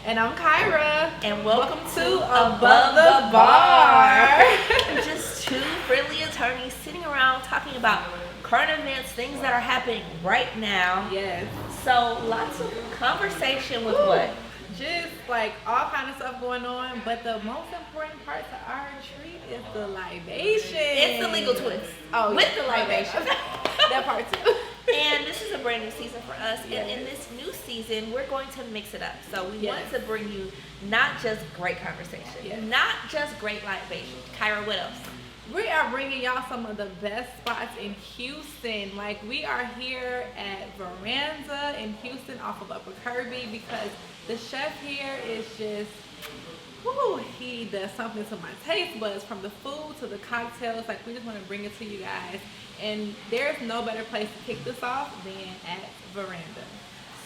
And I'm Kyra. And welcome to Above the Bar. Just two friendly attorneys sitting around talking about current events, things that are happening right now. Yes. So lots of conversation with what? Just like all kind of stuff going on, but the most important part to our retreat is the libation. It's the legal twist. Oh, with the libation. That part too. And this is a brand new season for us. Yes. And in this new season, we're going to mix it up. So we Yes. want to bring you not just great conversation, Yes. not just great libation. Kyra, what else? We are bringing y'all some of the best spots in Houston. Like, we are here at Verandah in Houston off of Upper Kirby because the chef here is just, he does something to my taste buds, from the food to the cocktails. Like, we just want to bring it to you guys. And there's no better place to kick this off than at Verandah.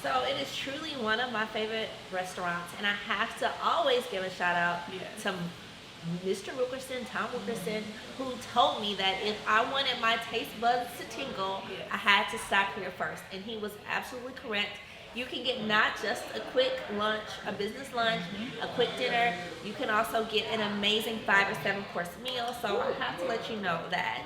So it is truly one of my favorite restaurants, and I have to always give a shout out Yes. to Mr. Wilkerson, Tom Wilkerson, who told me that if I wanted my taste buds to tingle, Yes. I had to stop here first. And he was absolutely correct. You can get not just a quick lunch, a business lunch, a quick dinner. You can also get an amazing 5 or 7 course meal. So I have to let you know that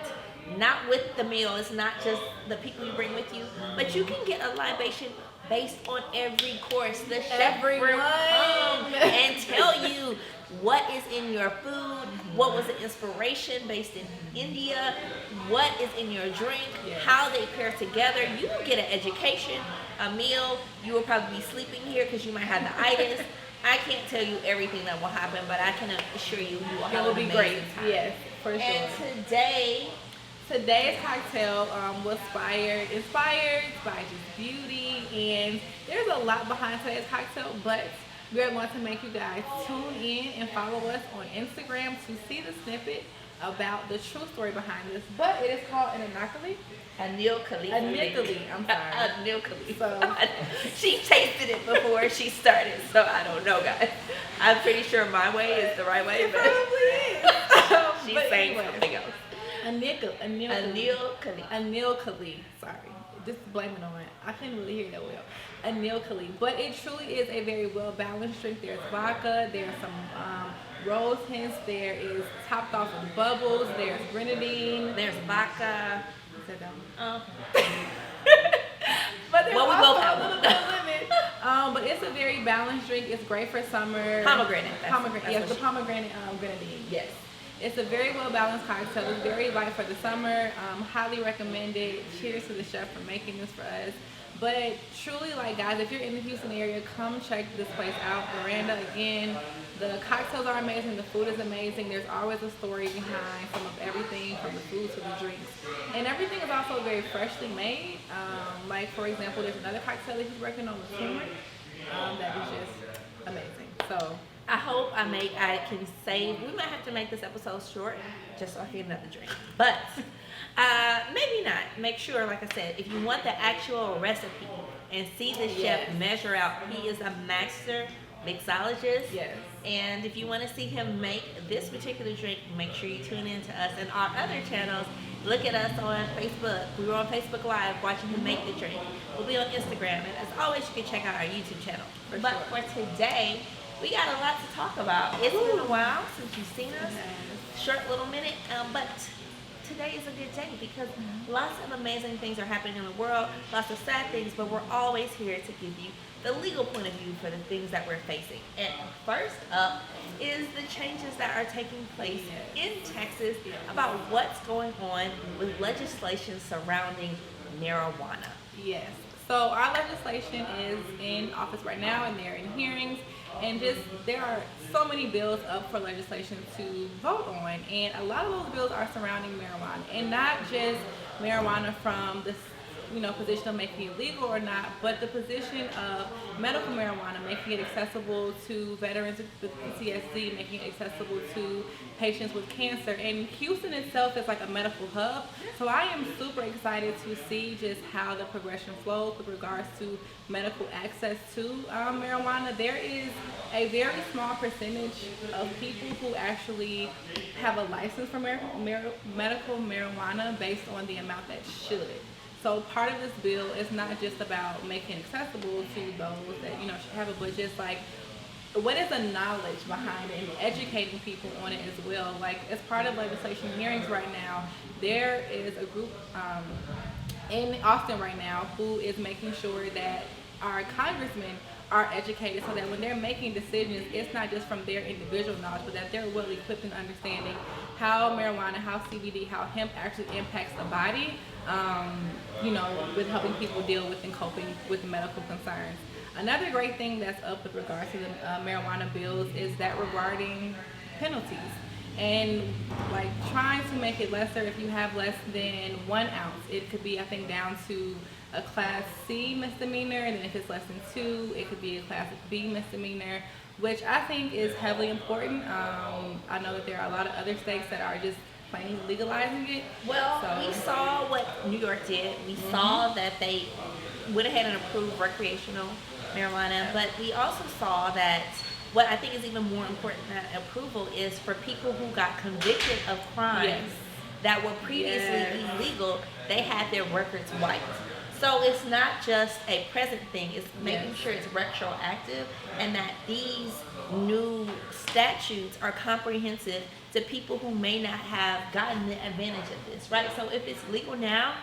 not with the meal, it's not just the people you bring with you, but you can get a libation based on every course. The chef will come and tell you what is in your food, what was the inspiration based in India, what is in your drink, how they pair together. You will get an education, a meal. You will probably be sleeping here because you might have the itis. I can't tell you everything that will happen, but I can assure you will have an amazing great. time. Yes, for sure. And Today's cocktail was inspired by just beauty, and there's a lot behind today's cocktail, but we are going to make you guys tune in and follow us on Instagram to see the snippet about the true story behind this. But it is called an anakali. Anikali. I'm sorry. Anikali. So she tasted it before she started, so I don't know, guys. I'm pretty sure my way is the right way, it but probably is. she's But saying anyway. something else. Anilkali. Sorry. Just blame it on it. I couldn't really hear that well. Anilkali. But it truly is a very well balanced drink. There's vodka, there's some rose hints, there is topped off with bubbles, there's grenadine, There's vodka. Is that down? Oh. But there's Well, we also both have a little one. bit of lemon. But it's a very balanced drink. It's great for summer. Pomegranate. Yes, the pomegranate grenadine. Yes. It's a very well balanced cocktail. It's very light for the summer. Highly recommended. Cheers to the chef for making this for us. But truly, like, guys, if you're in the Houston area, come check this place out. Verandah, again, the cocktails are amazing. The food is amazing. There's always a story behind some of everything, from the food to the drinks. And everything is also very freshly made. Like, for example, there's another cocktail that he's working on with turmeric that is just amazing. So I hope I can save. We might have to make this episode short just so I can get another drink. But maybe not. Make sure, like I said, if you want the actual recipe and see the chef measure out, he is a master mixologist. yes. And if you want to see him make this particular drink, make sure you tune in to us and our other channels. Look at us on Facebook. We were on Facebook Live watching him make the drink. We'll be on Instagram. And as always, you can check out our YouTube channel. But for today, we got a lot to talk about. It's been a while since you've seen us. Short little minute. But today is a good day because lots of amazing things are happening in the world. Lots of sad things. But we're always here to give you the legal point of view for the things that we're facing. And first up is the changes that are taking place in Texas about what's going on with legislation surrounding marijuana. Yes. So our legislation is in office right now, and they're in hearings, and just there are so many bills up for legislation to vote on, and a lot of those bills are surrounding marijuana, and not just marijuana from the position of making it legal or not, but the position of medical marijuana, making it accessible to veterans with PTSD, making it accessible to patients with cancer. And Houston itself is like a medical hub, so I am super excited to see just how the progression flows with regards to medical access to marijuana. There is a very small percentage of people who actually have a license for medical marijuana based on the amount that should. So part of this bill is not just about making it accessible to those that should have it, but just like what is the knowledge behind it and educating people on it as well. Like as part of legislation hearings right now, there is a group in Austin right now who is making sure that our congressmen are educated so that when they're making decisions, it's not just from their individual knowledge, but that they're well equipped in understanding how marijuana, how CBD, how hemp actually impacts the body, with helping people deal with and coping with medical concerns. Another great thing that's up with regards to the marijuana bills is that regarding penalties and like trying to make it lesser. If you have less than 1 ounce, it could be, I think, down to a class C misdemeanor, and then if it's less than 2, it could be a class B misdemeanor, which I think is heavily important. I know that there are a lot of other states that are just plain legalizing it. Well, we saw what New York did. We saw that they went ahead and approved recreational marijuana, but we also saw that what I think is even more important than approval is for people who got convicted of crimes that were previously illegal, they had their records wiped. So it's not just a present thing, it's making sure it's retroactive and that these new statutes are comprehensive to people who may not have gotten the advantage of this, right? So if it's legal now,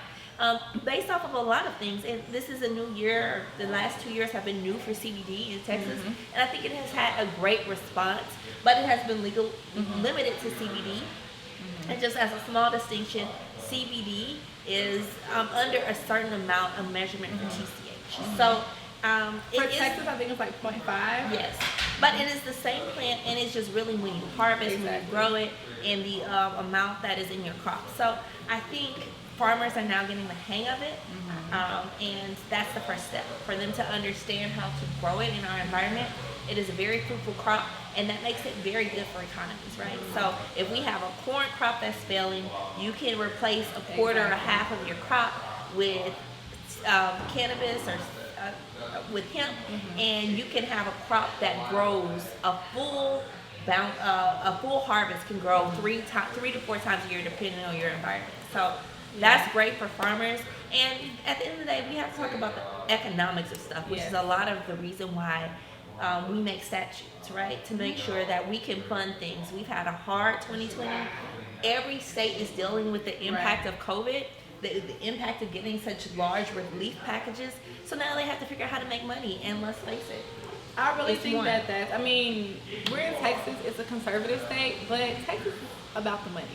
based off of a lot of things, and this is a new year, the last 2 years have been new for CBD in Texas, and I think it has had a great response, but it has been limited to CBD. And just as a small distinction, CBD is under a certain amount of measurement for TCH. So for Texas, I think it's like 0.5. Yes, but it is the same plant, and it's just really when you harvest, when you grow it, and the amount that is in your crop. So I think farmers are now getting the hang of it, and that's the first step for them to understand how to grow it in our environment. It is a very fruitful crop, and that makes it very good for economies, right? So if we have a corn crop that's failing, you can replace a quarter or half of your crop with cannabis or with hemp, and you can have a crop that grows a full harvest can grow 3 to 4 times a year depending on your environment. So that's great for farmers. And at the end of the day, we have to talk about the economics of stuff, which is a lot of the reason why we make statutes, right? To make sure that we can fund things. We've had a hard 2020. Every state is dealing with the impact of COVID, the impact of getting such large relief packages. So now they have to figure out how to make money. And let's face it, I really think we're in Texas, it's a conservative state, but Texas is about the money.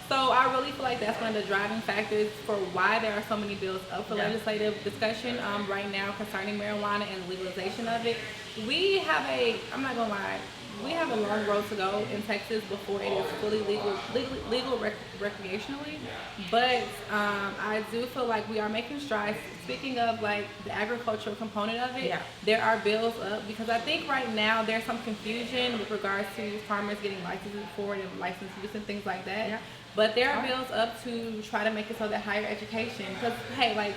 So I really feel like that's one of the driving factors for why there are so many bills up for legislative discussion right now concerning marijuana and legalization of it. We have I'm not gonna lie, we have a long road to go in Texas before it is fully legal recreationally. But I do feel like we are making strides. Speaking of like the agricultural component of it, there are bills up because I think right now there's some confusion with regards to farmers getting licenses for it and license use and things like that. But there are bills up to try to make it so that higher education, because hey, like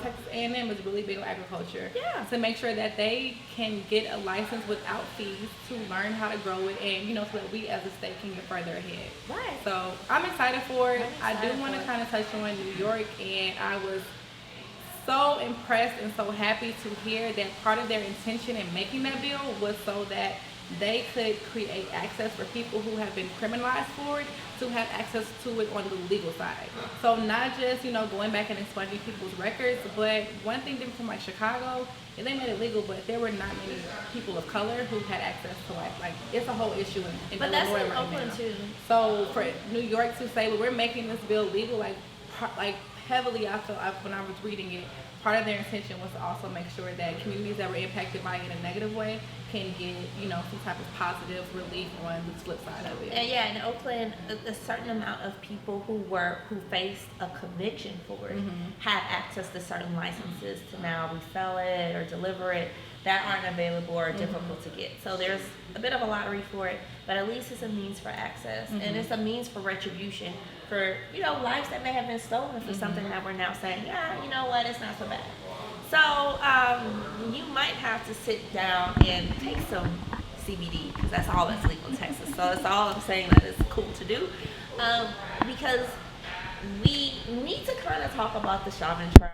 Texas A&M is really big on agriculture, to make sure that they can get a license without fees to learn how to grow it, and so that we as a state can get further ahead. Right. So I'm excited for it. I do want to kind of touch on New York, and I was so impressed and so happy to hear that part of their intention in making that bill was so that they could create access for people who have been criminalized for it to have access to it on the legal side. So not just, going back and expunging people's records, but one thing different from like Chicago, they made it legal, but there were not many people of color who had access to life. Like, it's a whole issue in but Illinois that's in right Oakland now. Too. So for New York to say, well, we're making this bill legal, like heavily, I felt when I was reading it, part of their intention was to also make sure that communities that were impacted by it in a negative way can get, some type of positive relief on the flip side of it. And in Oakland, a certain amount of people who faced a conviction for it have access to certain licenses to now resell it or deliver it that aren't available or difficult to get. So there's a bit of a lottery for it, but at least it's a means for access, and it's a means for retribution for lives that may have been stolen for something that we're now saying, you know what, it's not so bad. So you might have to sit down and take some CBD, because that's all that's legal in Texas. So that's all I'm saying that is cool to do, because we need to kind of talk about the Chauvin trial.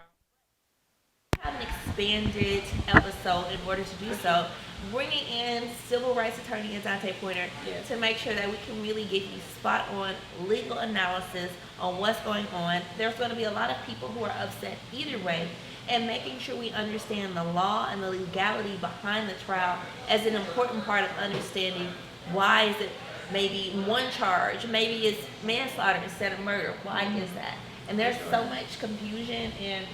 Have an expanded episode in order to do so, bringing in civil rights attorney Dante Pointer Yes. to make sure that we can really give you spot on legal analysis on what's going on. There's going to be a lot of people who are upset either way, and making sure we understand the law and the legality behind the trial as an important part of understanding why is it maybe one charge, maybe it's manslaughter instead of murder. Why is that? And there's so much confusion and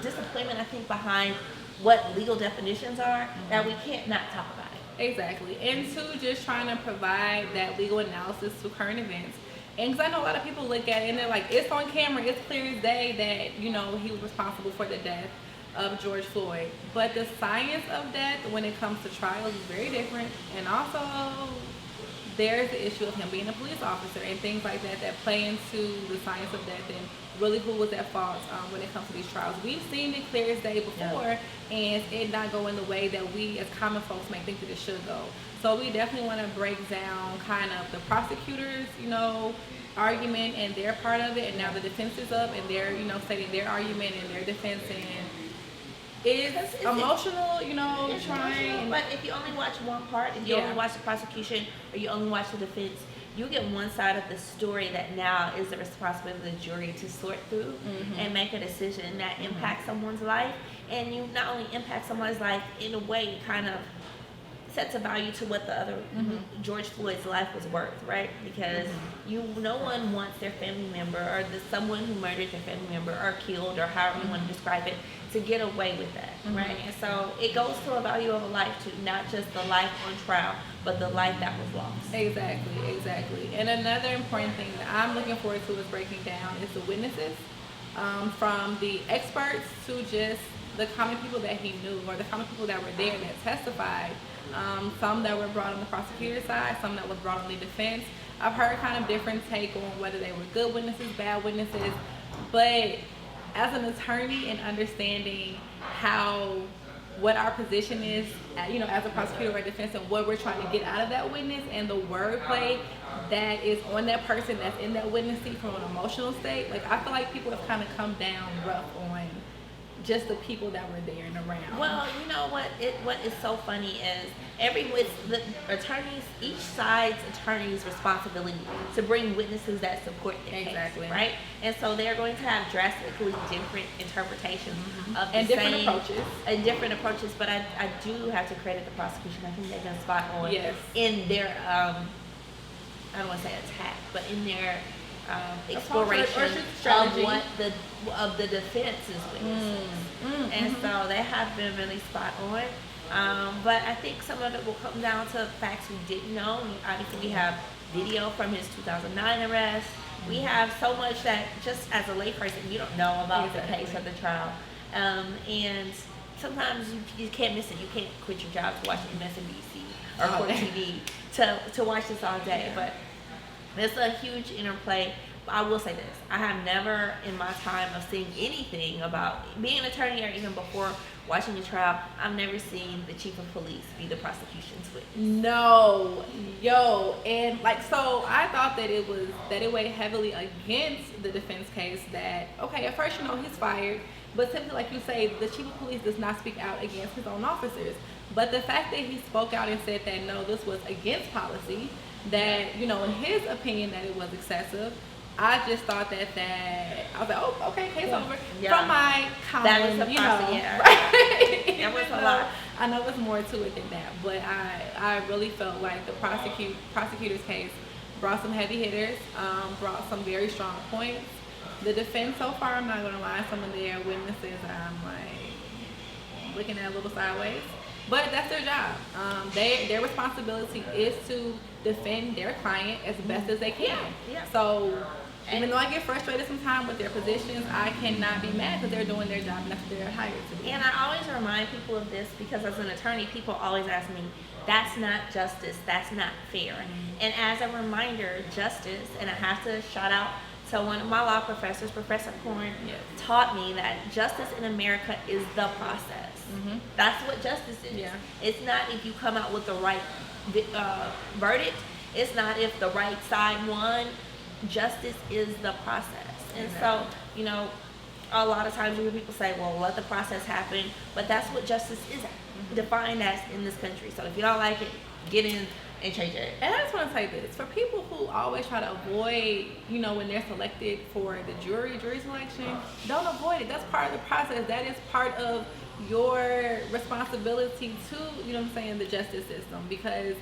disappointment, I think, behind what legal definitions are that we can't not talk about it. Exactly. And two, just trying to provide that legal analysis to current events. And because I know a lot of people look at it and they're like, it's on camera, it's clear as day that, you know, he was responsible for the death of George Floyd. But the science of death when it comes to trials is very different. And also, there's the issue of him being a police officer and things like that that play into the science of death and really who was at fault when it comes to these trials. We've seen it clear as day before, and it not go in the way that we as common folks may think that it should go. So we definitely want to break down kind of the prosecutors, you know, argument and their part of it, and now the defense is up and they're, you know, stating their argument and their defense, and it's emotional, you know, it's trying. Emotional, but if you only watch one part, if you only watch the prosecution or you only watch the defense, you get one side of the story that now is the responsibility of the jury to sort through and make a decision that impacts someone's life. And you not only impact someone's life, in a way kind of sets a value to what the other George Floyd's life was worth, right? Because no one wants their family member or someone who murdered their family member or killed or however you want to describe it to get away with that, right? And so it goes to a value of a life too, not just the life on trial, but the life that was lost. Exactly. And another important thing that I'm looking forward to is breaking down is the witnesses, from the experts to just the common people that he knew or the common people that were there that testified. Some that were brought on the prosecutor's side, some that was brought on the defense. I've heard kind of different take on whether they were good witnesses, bad witnesses, but as an attorney and understanding what our position is, you know, as a prosecutor or defense, and what we're trying to get out of that witness, and the wordplay that is on that person that's in that witness seat from an emotional state, like I feel like people have kind of come down rough on just the people that were there and around. Well, you know what is so funny is the attorneys, each side's attorney's responsibility to bring witnesses that support their case, right? And so they're going to have drastically different interpretations of the and different same approaches. And different approaches, but I do have to credit the prosecution. I think they've been spot on in their I don't want to say attack, but in their exploration of the defense's witnesses. And so they have been really spot on. But I think some of it will come down to facts we didn't know. Obviously, we have video from his 2009 arrest. We have so much that just as a layperson, you don't know about the case of the trial. And sometimes you can't miss it. You can't quit your job to watch MSNBC or Court TV to watch this all day. But it's a huge interplay. I will say this. I have never in my time of seeing anything about being an attorney or even before watching the trial, I've never seen the chief of police be the prosecution's witness. No. And so I thought that it weighed heavily against the defense case that, okay, at first, you know, he's fired, but simply like you say, the chief of police does not speak out against his own officers. But the fact that he spoke out and said that, no, this was against policy, that, you know, in his opinion that it was excessive, I just thought that I was like, oh, okay, case over. From my common, that was you know, right? That was a lot. I know there's more to it than that, but I really felt like the prosecutor's case brought some heavy hitters, brought some very strong points. The defense so far, I'm not going to lie, some of their witnesses, I'm like looking at a little sideways. But that's their job. Their responsibility is to defend their client as best as they can. So even though I get frustrated sometimes with their positions, I cannot be mad because they're doing their job and that's what they're hired to do. And I always remind people of this because as an attorney, people always ask me, that's not justice, that's not fair. And as a reminder, justice, and I have to shout out to one of my law professors, Professor Korn, taught me that justice in America is the process. That's what justice is. It's not if you come out with the right verdict. It's not if the right side won. Justice is the process. And so, you know, a lot of times you hear people say, well, let the process happen, but that's what justice is defined as in this country. So if you don't like it, get in and change it. And I just want to say this, for people who always try to avoid, when they're selected for the jury selection, don't avoid it. That's part of the process. That is part of your responsibility to, the justice system. Because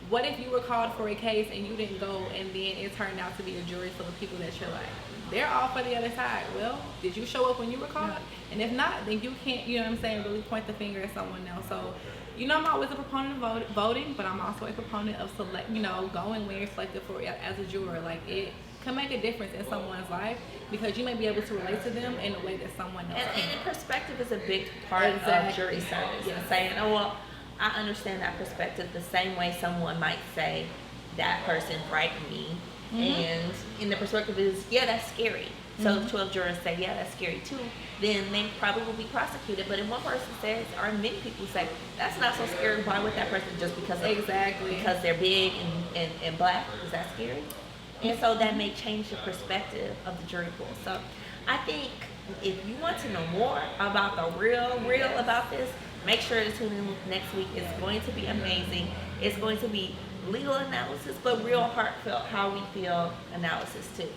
what if you were called for a case and you didn't go, and then it turned out to be a jury full of people that you're like, they're all for the other side. Well, did you show up when you were called? And if not, then you can't, really point the finger at someone else. So, I'm always a proponent of voting, but I'm also a proponent of going when you're selected for as a juror. Like, it can make a difference in someone's life because you may be able to relate to them in a way that someone else can't. And perspective is a big part of jury service. Yes. Saying, oh, well, I understand that perspective the same way someone might say that person frightened me. And in the perspective is, yeah, that's scary. So if 12 jurors say, yeah, that's scary too, then they probably will be prosecuted. But if one person says, or many people say, that's not so scary, why would that person just because they're big and black, is that scary? And so that may change the perspective of the jury pool. So I think if you want to know more about the real about this, make sure to tune in next week. It's going to be amazing. It's going to be legal analysis, but real heartfelt, how we feel analysis too.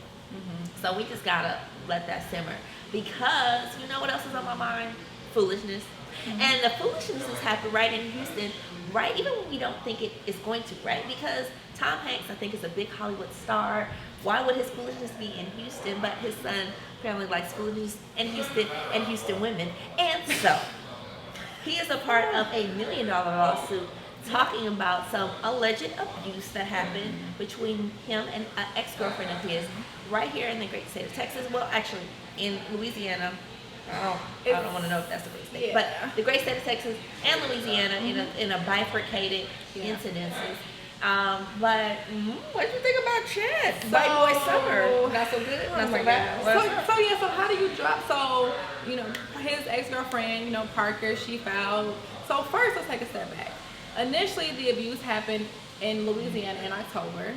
So we just gotta let that simmer, because you know what else is on my mind? Foolishness. And the foolishness has happened right in Houston, right? Even when we don't think it is going to, right? Because Tom Hanks, I think, is a big Hollywood star. Why would his foolishness be in Houston? But his son apparently likes foolishness in Houston and Houston women. And so he is a part of a $1 million lawsuit talking about some alleged abuse that happened between him and an ex-girlfriend of his right here in the great state of Texas. Well, actually, in Louisiana. I don't want to know if that's the great state, but the great state of Texas and Louisiana in a bifurcated incidences. But what do you think about Chet? White boy summer. Not so good. Not so bad. So how do you drop? So his ex-girlfriend, Parker, she filed. So first, let's take a step back. Initially, the abuse happened in Louisiana in October.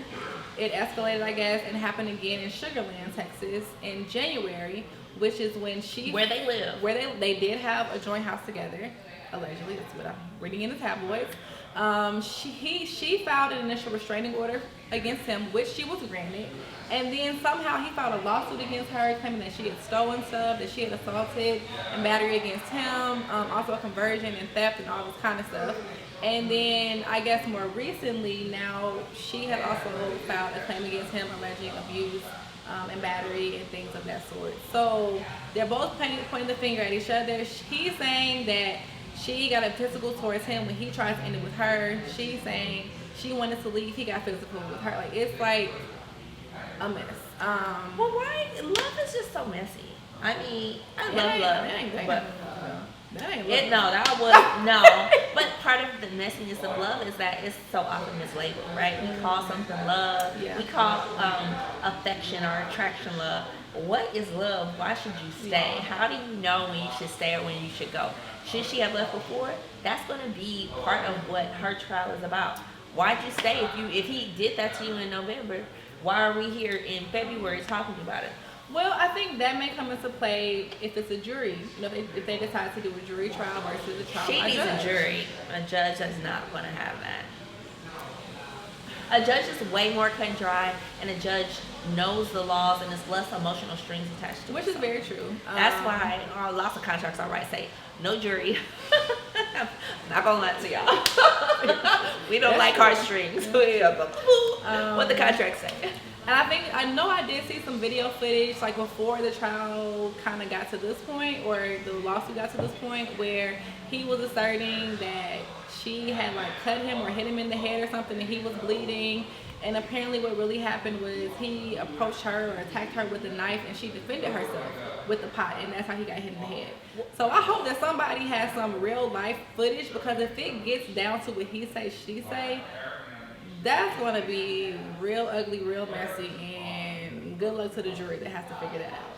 It escalated, I guess, and happened again in Sugar Land, Texas in January, which is when where they live. Where they did have a joint house together, allegedly. That's what I'm reading in the tabloids. She filed an initial restraining order against him, which she was granted. And then somehow he filed a lawsuit against her, claiming that she had stolen stuff, that she had assaulted and battery against him, also a conversion and theft and all this kind of stuff. And then I guess more recently now, she has also filed a claim against him alleging abuse and battery and things of that sort. So they're both pointing the finger at each other. He's saying that she got a physical towards him when he tried to end it with her. She's saying she wanted to leave. He got physical with her. Like, it's like a mess. Well, why? Love is just so messy. I mean, I love love, but that ain't love. But part of the messiness of love is that it's so often mislabeled, right? We call something love. Yeah. We call affection or attraction love. What is love? Why should you stay? Yeah. How do you know when you should stay or when you should go? Should she have left before? That's going to be part of what her trial is about. Why'd you stay if he did that to you in November? Why are we here in February talking about it? Well, I think that may come into play if it's a jury. If they decide to do a jury trial versus a trial. She needs a jury. A judge is not going to have that. A judge is way more cut and dry, and a judge knows the laws and there's less emotional strings attached to it. Which is very true. That's why lots of contracts are right say no jury. I'm not gonna lie to y'all. We don't like heartstrings. What the contract say. And I know I did see some video footage like before the trial kind of got to this point, or the lawsuit got to this point, where he was asserting that she had like cut him or hit him in the head or something and he was bleeding. And apparently what really happened was he approached her or attacked her with a knife and she defended herself with the pot, and that's how he got hit in the head. So I hope that somebody has some real life footage, because if it gets down to what he say, she say, that's going to be real ugly, real messy, and good luck to the jury that has to figure that out.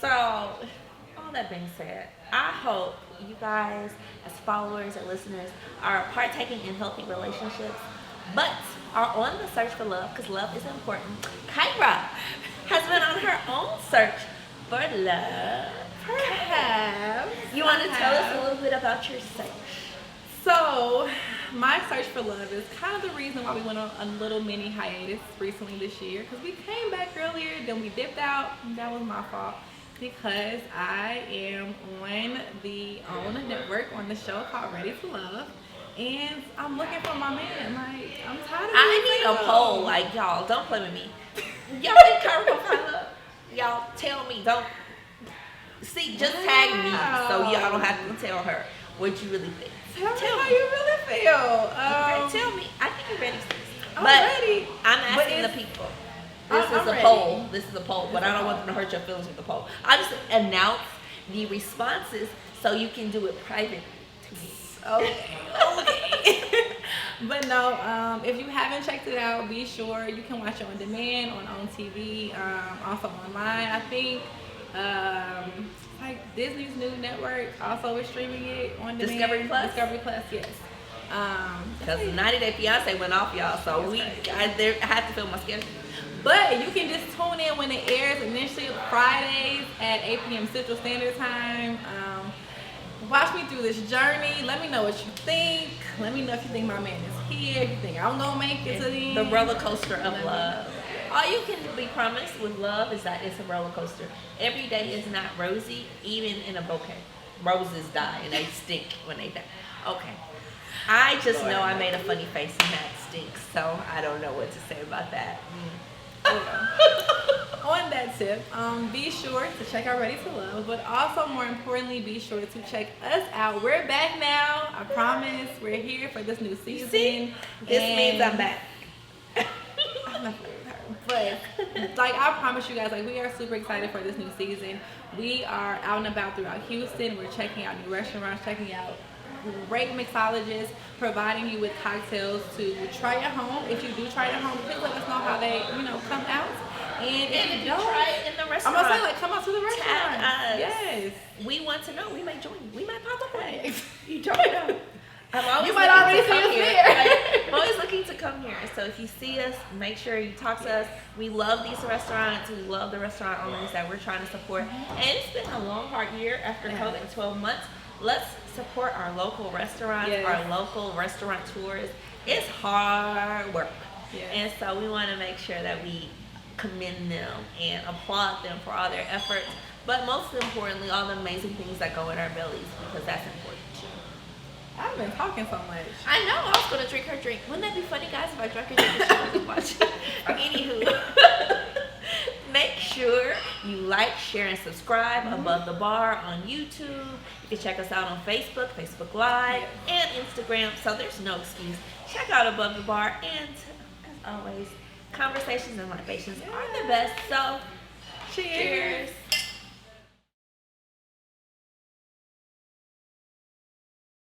So, all that being said, I hope you guys as followers and listeners are partaking in healthy relationships, but are on the search for love, because love is important. Kyra has been on her own search for love. Perhaps. You want to tell us a little bit about your search? So, my search for love is kind of the reason why we went on a little mini hiatus recently this year. Because we came back earlier, then we dipped out. That was my fault. Because I am on the OWN network on the show called Ready to Love. And I'm looking for my man. Like, I'm tired of I need a single. poll. Like, y'all, don't play with me. Y'all think Kyra gonna find love? Y'all tell me. Don't. See, just tag me so y'all don't have to tell her what you really think. Tell me how you really feel. Okay, tell me. I think you're ready, sis. I'm But ready. I'm asking But the people. I'm This is a ready. poll. This is a poll, but It's I a don't want poll. them to hurt your feelings with the poll. I'll just announce the responses so you can do it private to me. Okay. But no, if you haven't checked it out, be sure you can watch it on demand on OWN TV, also online. I think like Disney's new network also is streaming it on demand. Discovery Plus? Discovery Plus, yes. Because 90 Day Fiance went off, y'all, so I had to fill my schedule. But you can just tune in when it airs initially Fridays at 8 p.m. Central Standard Time. Watch me through this journey. Let me know what you think. Let me know if you think my man is here. If you think I'm gonna make it to the end. The roller coaster of love. All you can be promised with love is that it's a roller coaster. Every day is not rosy, even in a bouquet. Roses die and they stink when they die. Okay. I just know I made a funny face and that stinks, so I don't know what to say about that. On that tip, be sure to check out Ready to Love, but also more importantly, be sure to check us out. We're back now. I promise. We're here for this new season. See? This means I'm back. I'm not with her, but like I promise you guys, like we are super excited for this new season. We are out and about throughout Houston. We're checking out new restaurants, checking out great mixologists, providing you with cocktails to try at home. If you do try it at home, please let us know how they, come out. And if you don't, try it in the I'm restaurant, gonna say like come out to the restaurant. tag us. Yes. We want to know. We might join. We might pop up on it. You don't know. I'm always You might looking already to see come us here. there. I'm always looking to come here. So if you see us, make sure you talk to us. We love these restaurants. We love the restaurant owners that we're trying to support. And it's been a long, hard year after COVID, 12 months. Let's support our local restaurants, our local restaurateurs. It's hard work. Yes. And so we want to make sure that we commend them and applaud them for all their efforts. But most importantly, all the amazing things that go in our bellies, because that's important too. I've been talking so much. I know. I was going to drink her drink. Wouldn't that be funny, guys, if I drank her drink and she wasn't watching? Anywho, make sure you like, share, and subscribe Above the Bar on YouTube. You can check us out on Facebook, Facebook Live, and Instagram. So there's no excuse. Check out Above the Bar. And as always, conversations and libations are the best. So, cheers.